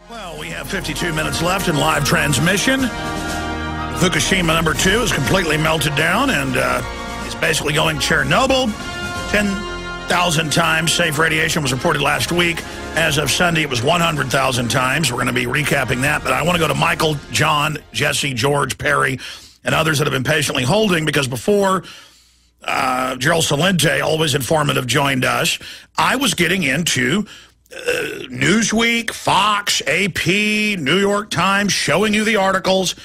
Well, we have 52 minutes left in live transmission. Fukushima number 2 is completely melted down, and it's basically going Chernobyl. 10,000 times safe radiation was reported last week. As of Sunday, it was 100,000 times. We're going to be recapping that, but I want to go to Michael, John, Jesse, George, Perry, and others that have been patiently holding, because before Gerald Salente, always informative, joined us, I was getting into Newsweek, Fox, AP, New York Times, showing you the articles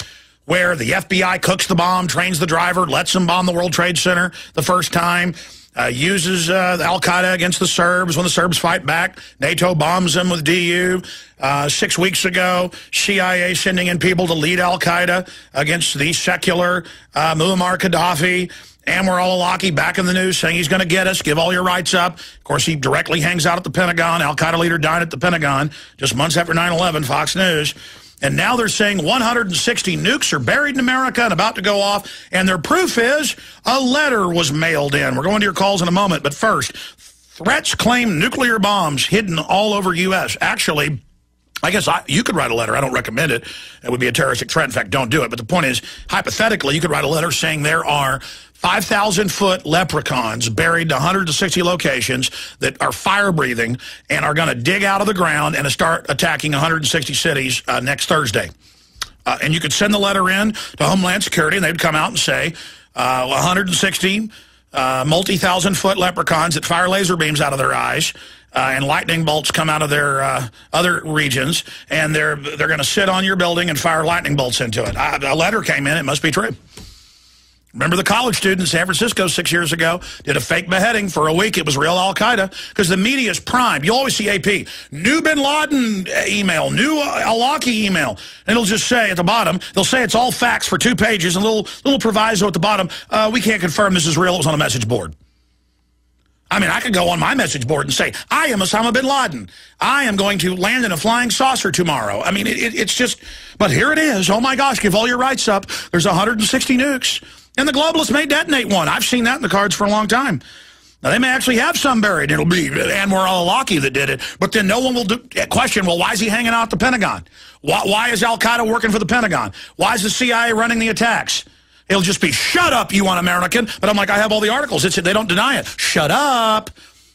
where the FBI cooks the bomb, trains the driver, lets them bomb the World Trade Center the first time, uses Al-Qaeda against the Serbs when the Serbs fight back. NATO bombs them with DU. 6 weeks ago, CIA sending in people to lead Al-Qaeda against the secular Muammar Gaddafi. Anwar al-Awlaki back in the news saying he's going to get us, give all your rights up. Of course, he directly hangs out at the Pentagon. Al-Qaeda leader died at the Pentagon just months after 9/11, Fox News. And now they're saying 160 nukes are buried in America and about to go off. And their proof is a letter was mailed in. We're going to your calls in a moment. But first, threats claim nuclear bombs hidden all over U.S. Actually, I guess you could write a letter. I don't recommend it. It would be a terroristic threat. In fact, don't do it. But the point is, hypothetically, you could write a letter saying there are 5,000-foot leprechauns buried in 160 locations that are fire-breathing and are going to dig out of the ground and start attacking 160 cities next Thursday. And you could send the letter in to Homeland Security, and they'd come out and say 160 multi-thousand-foot leprechauns that fire laser beams out of their eyes, and lightning bolts come out of their other regions, and they're going to sit on your building and fire lightning bolts into it. A letter came in. It must be true. Remember the college student in San Francisco 6 years ago did a fake beheading for a week. It was real Al-Qaeda because the media is primed. You always see AP. New bin Laden email, new al-Awlaki email. And it'll just say at the bottom, they'll say it's all facts for 2 pages and a little proviso at the bottom. We can't confirm this is real. It was on a message board. I mean, I could go on my message board and say, I am Osama bin Laden. I am going to land in a flying saucer tomorrow. I mean, it's just, but here it is. Oh my gosh, give all your rights up. There's 160 nukes. And the globalists may detonate one. I've seen that in the cards for a long time. Now, they may actually have some buried. It'll be Anwar al-Awlaki that did it. But then no one will question, well, why is he hanging out at the Pentagon? Why is Al-Qaeda working for the Pentagon? Why is the CIA running the attacks? It'll just be, shut up, you un-American. But I'm like, I have all the articles. They don't deny it. Shut up.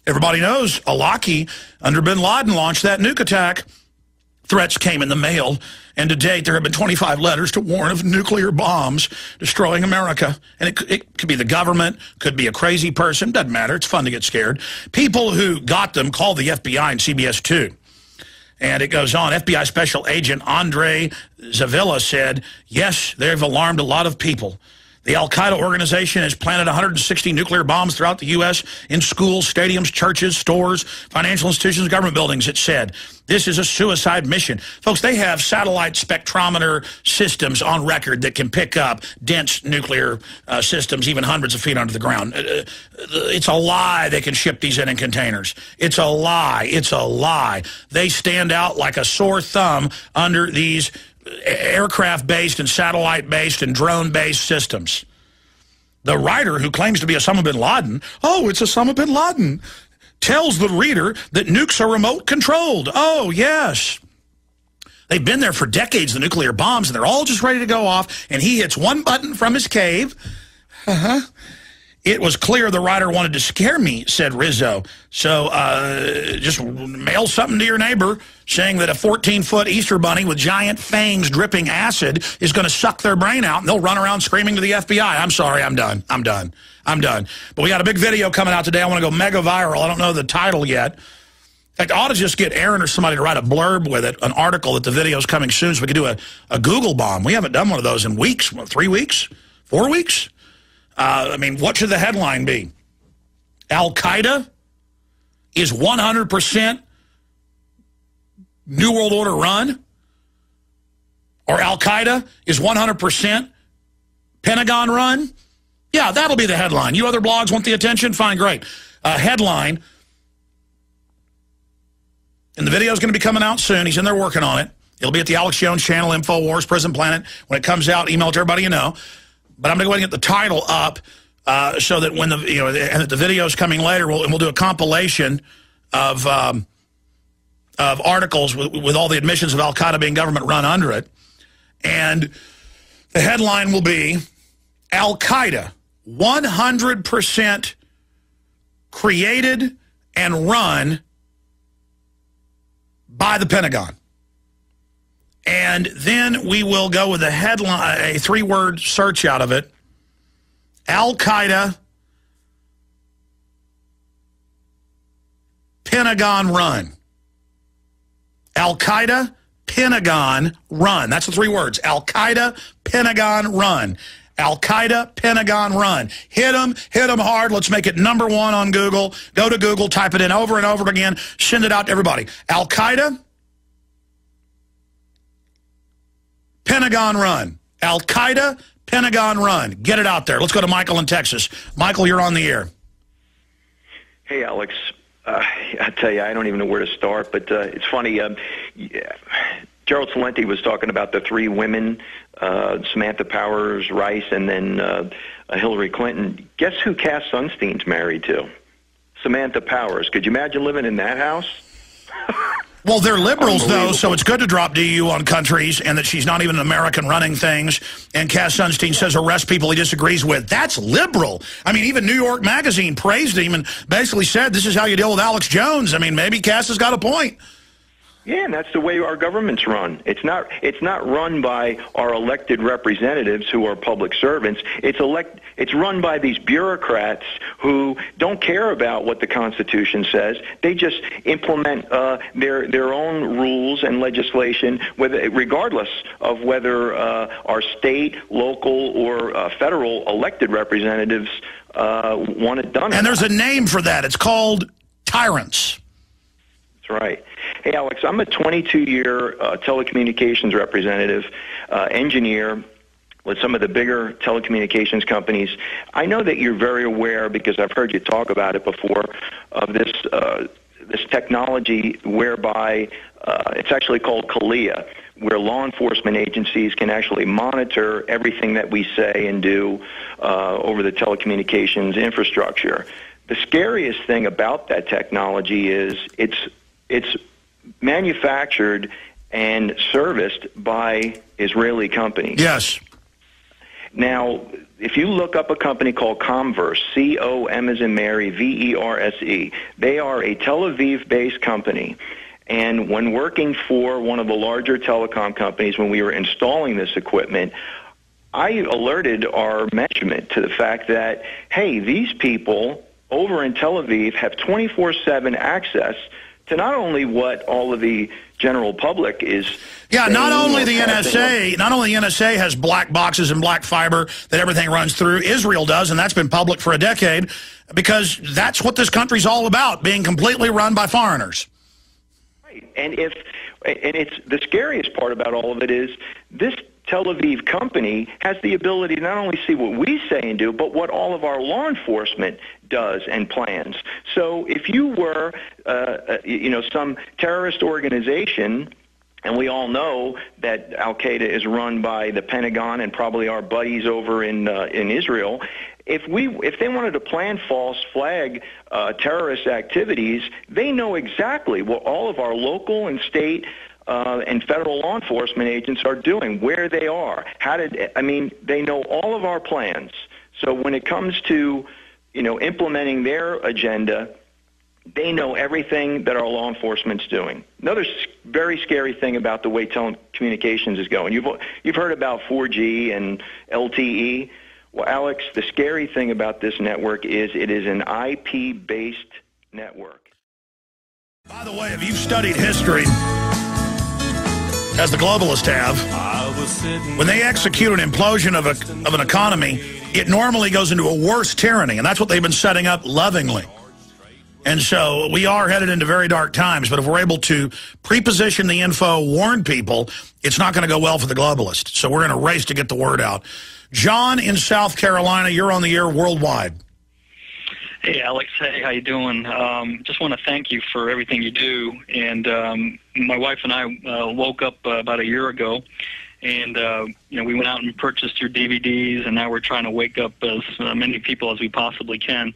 Everybody knows al-Awlaki, under bin Laden, launched that nuke attack. Threats came in the mail, and to date there have been 25 letters to warn of nuclear bombs destroying America. And it could be the government, could be a crazy person, doesn't matter. It's fun to get scared. People who got them called the FBI and CBS 2. And it goes on. FBI Special Agent Andre Zavilla said, yes, they've alarmed a lot of people. The Al-Qaeda organization has planted 160 nuclear bombs throughout the U.S. in schools, stadiums, churches, stores, financial institutions, government buildings, it said. This is a suicide mission. Folks, they have satellite spectrometer systems on record that can pick up dense nuclear systems, even hundreds of feet under the ground. It's a lie they can ship these in containers. It's a lie. It's a lie. They stand out like a sore thumb under these aircraft-based and satellite-based and drone-based systems. The writer who claims to be Osama bin Laden, oh, it's Osama bin Laden, tells the reader that nukes are remote-controlled. Oh, yes. They've been there for decades, the nuclear bombs, and they're all just ready to go off, and he hits one button from his cave. It was clear the writer wanted to scare me, said Rizzo. So just mail something to your neighbor saying that a 14-foot Easter bunny with giant fangs dripping acid is going to suck their brain out, and they'll run around screaming to the FBI. I'm sorry, I'm done. I'm done. I'm done. But we got a big video coming out today. I want to go mega viral. I don't know the title yet. In fact, I ought to just get Aaron or somebody to write a blurb with it, an article that the video's coming soon, so we can do a Google bomb. We haven't done one of those in weeks. What, 3 weeks? 4 weeks? I mean, what should the headline be? Al-Qaeda is 100% New World Order run? Or Al-Qaeda is 100% Pentagon run? Yeah, that'll be the headline. You other blogs want the attention? Fine, great. Headline. And the video's going to be coming out soon. He's in there working on it. It'll be at the Alex Jones channel, InfoWars, Prison Planet. When it comes out, email it to everybody you know. But I'm going to go ahead and get the title up so that when and that the video's coming later, we'll do a compilation of of articles with all the admissions of Al-Qaeda being government run under it. And the headline will be, Al-Qaeda 100% created and run by the Pentagon. And then we will go with a headline, a 3-word search out of it. Al-Qaeda Pentagon run. Al-Qaeda Pentagon run. That's the 3 words. Al-Qaeda Pentagon run. Al-Qaeda Pentagon run. Hit them hard. Let's make it #1 on Google. Go to Google, type it in over and over again, send it out to everybody. Al-Qaeda Pentagon run. Al-Qaeda Pentagon run. Get it out there. Let's go to Michael in Texas. Michael, you're on the air. Hey, Alex. I tell you, I don't even know where to start, but it's funny. Gerald Celente was talking about the 3 women, Samantha Powers, Rice, and then Hillary Clinton. Guess who Cass Sunstein's married to? Samantha Powers. Could you imagine living in that house? Well, they're liberals, though, so it's good to drop DU on countries, and that she's not even an American running things. And Cass Sunstein says arrest people he disagrees with. That's liberal. I mean, even New York Magazine praised him and basically said, this is how you deal with Alex Jones. I mean, maybe Cass has got a point. Yeah, and that's the way our government's run. It's not run by our elected representatives who are public servants. It's run by these bureaucrats who don't care about what the Constitution says. They just implement their own rules and legislation, regardless of whether our state, local, or federal elected representatives want it done. And there's a name for that. It's called tyrants. That's right. Hey, Alex, I'm a 22-year telecommunications representative, engineer with some of the bigger telecommunications companies. I know that you're very aware, because I've heard you talk about it before, of this technology whereby it's actually called CALIA, where law enforcement agencies can actually monitor everything that we say and do over the telecommunications infrastructure. The scariest thing about that technology is it's manufactured and serviced by Israeli companies. Yes. Now, if you look up a company called Comverse, C-O-M as in Mary, V-E-R-S-E, they are a Tel Aviv-based company. And when working for one of the larger telecom companies, when we were installing this equipment, I alerted our management to the fact that, hey, these people over in Tel Aviv have 24/7 access to not only what all of the general public is. Yeah, not only the NSA has black boxes and black fiber that everything runs through. Israel does, and that's been public for a decade, because that's what this country's all about, being completely run by foreigners. Right, and it's the scariest part about all of it is this Tel Aviv company has the ability to not only see what we say and do, but what all of our law enforcement does and plans. So if you were, some terrorist organization, and we all know that Al-Qaeda is run by the Pentagon and probably our buddies over in Israel, if they wanted to plan false flag terrorist activities, they know exactly what all of our local and state and federal law enforcement agents are doing, where they are, they know all of our plans. So when it comes to, implementing their agenda, they know everything that our law enforcement's doing. Another very scary thing about the way telecommunications is going. You've heard about 4G and LTE. Well, Alex, the scary thing about this network is it is an IP-based network. By the way, if you've studied history, as the globalists have, when they execute an implosion of an economy, it normally goes into a worse tyranny, and that's what they've been setting up lovingly. And so we are headed into very dark times, but if we're able to pre-position the info, warn people, it's not going to go well for the globalists. So we're in a race to get the word out. John in South Carolina, you're on the air worldwide. Hey, Alex. Hey, how you doing? Just want to thank you for everything you do. And my wife and I woke up about a year ago, and we went out and purchased your DVDs, and now we're trying to wake up as many people as we possibly can.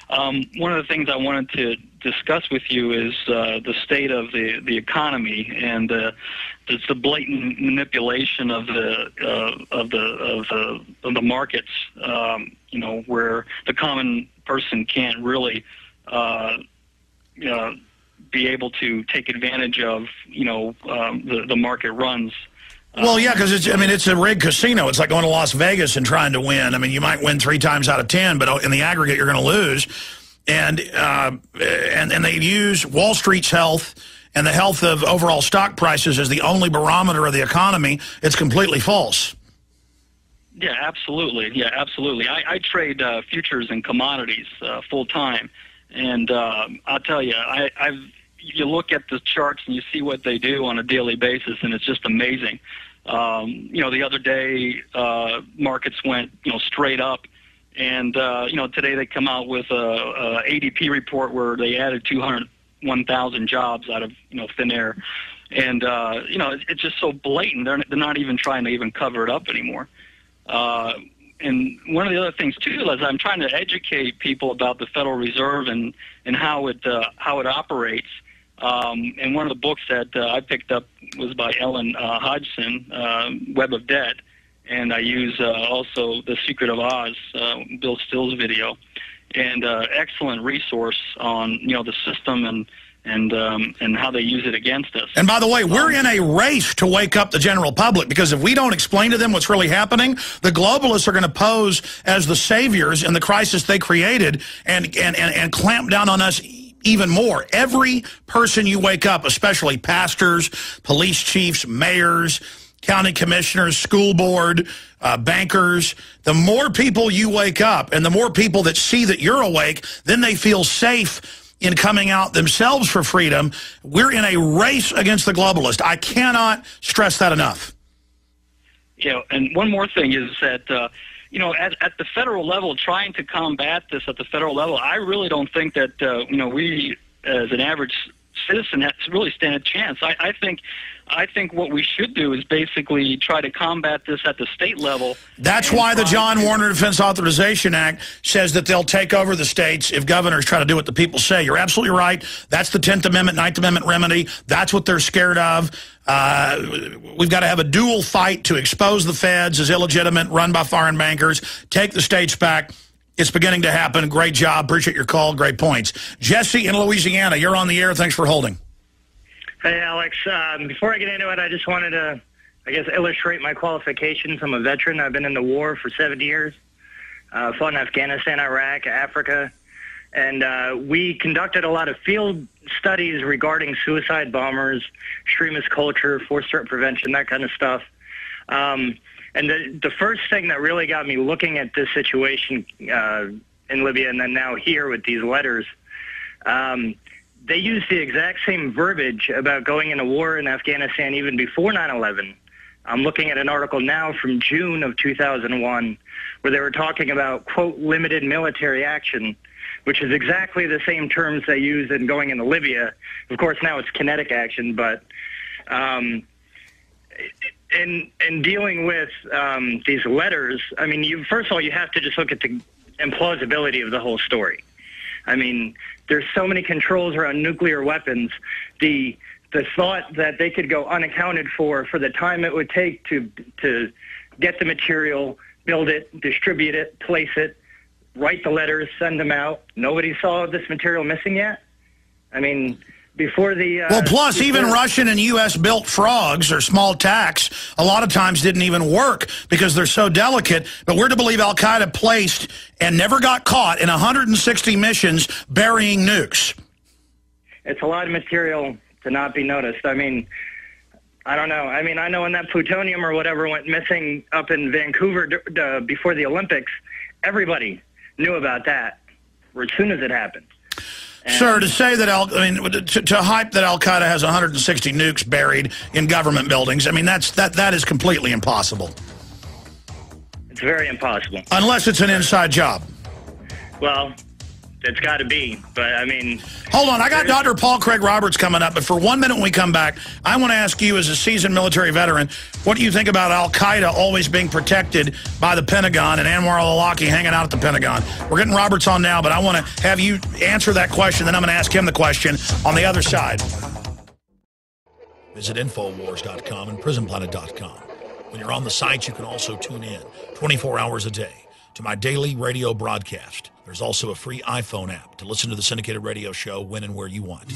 One of the things I wanted to discuss with you is the state of the economy and the blatant manipulation of the markets. You know, where the common person can't really be able to take advantage of, you know, the market runs. Well, yeah, because it's a rigged casino. It's like going to Las Vegas and trying to win. I mean, you might win 3 times out of 10, but in the aggregate, you're going to lose. And they use Wall Street's health and the health of overall stock prices as the only barometer of the economy. It's completely false. Yeah, absolutely. Yeah, absolutely. I trade futures and commodities full time, and I'll tell you, you look at the charts and you see what they do on a daily basis, and it's just amazing. You know, the other day markets went, you know, straight up, and you know, today they come out with a ADP report where they added 201,000 jobs out of, you know, thin air, and you know, it's just so blatant. They're not even trying to even cover it up anymore. And one of the other things too is I'm trying to educate people about the Federal Reserve and how it operates. And one of the books that I picked up was by Ellen Hodgson, Web of Debt, and I use also The Secret of Oz, Bill Still's video, and excellent resource on, you know, the system and how they use it against us. And by the way, we're in a race to wake up the general public, because if we don't explain to them what's really happening, the globalists are going to pose as the saviors in the crisis they created and clamp down on us even more. Every person you wake up, especially pastors, police chiefs, mayors, county commissioners, school board, bankers, the more people you wake up and the more people that see that you're awake, then they feel safe in coming out themselves for freedom. We're in a race against the globalist. I cannot stress that enough. You know, and one more thing is that, you know, at the federal level, trying to combat this at the federal level, I really don't think that, you know, we as an average citizen has to really stand a chance. I think what we should do is basically try to combat this at the state level. That's why the John Warner Defense Authorization Act says that they'll take over the states if governors try to do what the people say. You're absolutely right. That's the 10th Amendment, 9th Amendment remedy. That's what they're scared of. We've got to have a dual fight to expose the feds as illegitimate, run by foreign bankers, take the states back. It's beginning to happen. Great job. Appreciate your call. Great points. Jesse in Louisiana, you're on the air. Thanks for holding. Hey, Alex. Before I get into it, I just wanted to, I guess, illustrate my qualifications. I'm a veteran. I've been in the war for 7 years. Fought in Afghanistan, Iraq, Africa. And we conducted a lot of field studies regarding suicide bombers, extremist culture, forced threat prevention, that kind of stuff. And the first thing that really got me looking at this situation in Libya and then now here with these letters, they use the exact same verbiage about going into war in Afghanistan even before 9/11. I'm looking at an article now from June of 2001 where they were talking about, quote, limited military action, which is exactly the same terms they use in going into Libya. Of course, now it's kinetic action, but in dealing with these letters, I mean, first of all, you have to just look at the implausibility of the whole story. I mean, there's so many controls around nuclear weapons. The thought that they could go unaccounted for the time it would take to get the material, build it, distribute it, place it, write the letters, send them out. Nobody saw this material missing yet. I mean, before the... well, plus even Russian and U.S.-built frogs or small tacks a lot of times didn't even work because they're so delicate. But we're to believe Al-Qaeda placed and never got caught in 160 missions burying nukes. It's a lot of material to not be noticed. I mean, I don't know. I mean, I know when that plutonium or whatever went missing up in Vancouver before the Olympics, everybody knew about that as soon as it happened. Sir, to say that to hype that Al-Qaeda has 160 nukes buried in government buildings, I mean, that is completely impossible. It's very impossible. Unless it's an inside job. Well, It's got to be. But, I mean... Hold on. I got Dr. Paul Craig Roberts coming up, but for 1 minute when we come back, I want to ask you, as a seasoned military veteran, what do you think about Al-Qaeda always being protected by the Pentagon and Anwar al-Awlaki hanging out at the Pentagon? We're getting Roberts on now, but I want to have you answer that question, then I'm going to ask him the question on the other side. Visit Infowars.com and PrisonPlanet.com. When you're on the site, you can also tune in 24 hours a day to my daily radio broadcast. There's also a free iPhone app to listen to the syndicated radio show when and where you want.